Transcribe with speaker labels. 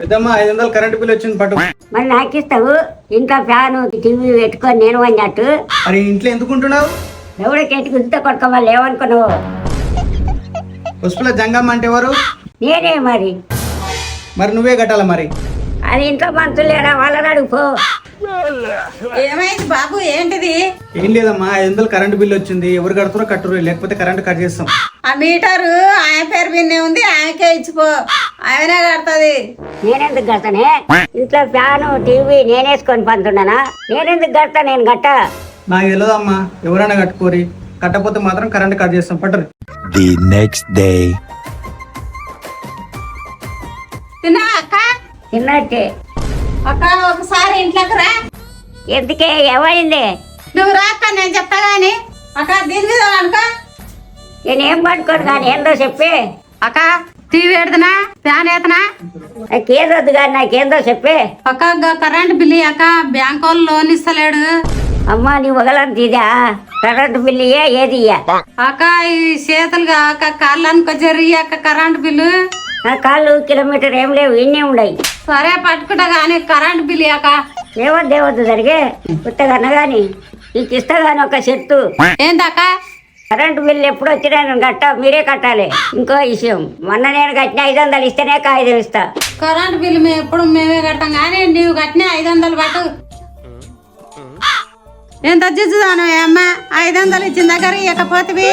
Speaker 1: పెద్దమ్మ 500 current bill వచ్చింది పట్టు.
Speaker 2: మరి నాకు ఇస్తావు? ఇంట్లో ఫ్యాను టీవీ పెట్టుకొని నేను అన్నట్టు
Speaker 1: మరి ఇంట్లో ఎందుకు ఉంటున్నావు?
Speaker 2: ఎవరికి ఎట్టుకు ఇంత కొట్టుకోవాలి ఏమనుకున్నావు?
Speaker 1: పుష్పల జంగమ్మ అంటే ఎవరు?
Speaker 2: నేనే మరి.
Speaker 1: మరి నువ్వే కట్టాల మరి.
Speaker 2: అది ఇంట్లో మనుషులు లేరా, వాళ్ళని అడుగుపో.
Speaker 3: ఏమైంది బాబు, ఏంటిది?
Speaker 1: ఏం లేదమ్మా, 500 కరెంట్ బిల్ వచ్చింది. ఎవరు కడుతురో కట్టురు, లేకపోతే కరెంట్ కట్ చేస్తాం.
Speaker 3: ఆ మీటరు ఆయన పేరు విన్నే ఉంది, ఆయనకే ఇచ్చిపో, ఆయనే కడుతుంది.
Speaker 2: నేనెందుకు కడతానే? ఇంట్లో ఫ్యాను టీవీ నేనేసుకొని పంతున్నానా? నేనెందుకు కడతా? నేను గట్ట.
Speaker 1: నాకు తెలియదమ్మా, ఎవరైనా కట్టుకోరి, కట్టకపోతే మాత్రం కరెంట్ కట్ చేస్తాం పట్టరు.
Speaker 4: The next day.
Speaker 3: తిన్నా అక్క?
Speaker 2: తిన్నట్టే.
Speaker 3: అక్క ఒకసారి ఇంట్లోకి రా.
Speaker 2: ఎందుకే? ఏమైంది?
Speaker 3: నువ్వు రా అక్క, నేను చెప్తా గాని. అక్క దీని మీద అనుకో.
Speaker 2: నేనేం పట్టుకోను కానీ ఏందో చెప్పి.
Speaker 3: అక్క టీవీ ఎడుతున్నా, ఫ్యాన్ ఎత్తనా?
Speaker 2: నాకేదొద్దు కానీ నాకేందో చెప్పి.
Speaker 3: అక్క కరెంట్ బిల్లు అక్క, బ్యాంక్ వాళ్ళు లోన్ ఇస్తలేడు.
Speaker 2: అమ్మా నీ వగలంత ఇదా? కరెంటు బిల్లు ఏది ఇయ్య?
Speaker 3: అక్క ఈ చేతులుగా అక్క కాళ్ళు అనుకోజరి అక్క కరెంట్ బిల్లు.
Speaker 2: నా కాళ్ళు కిలోమీటర్ ఏం లేవు, ఇన్నే ఉండయి.
Speaker 3: సరే పట్టుకుంటా గానీ కరెంట్ బిల్లు అక్క.
Speaker 2: దేవద్దు జరిగే పుట్టగన్న గాని నీకు ఇస్తా గాని ఒక చెట్టు.
Speaker 3: ఏందక్క?
Speaker 2: కరెంటు బిల్లు ఎప్పుడు వచ్చినా నేను మీరే కట్టాలి. ఇంకో విషయం, మొన్న నేను కట్టిన 500 ఇస్తేనే కాగితం ఇస్తా.
Speaker 3: కరెంట్ బిల్లు మేము ఎప్పుడు మేమే కడతాం కానీ నువ్వు కట్టిన 500 పట్టు. నేను తగ్గించుదాను అమ్మ, 500 ఇచ్చిన దగ్గర ఇవ్వకపోతే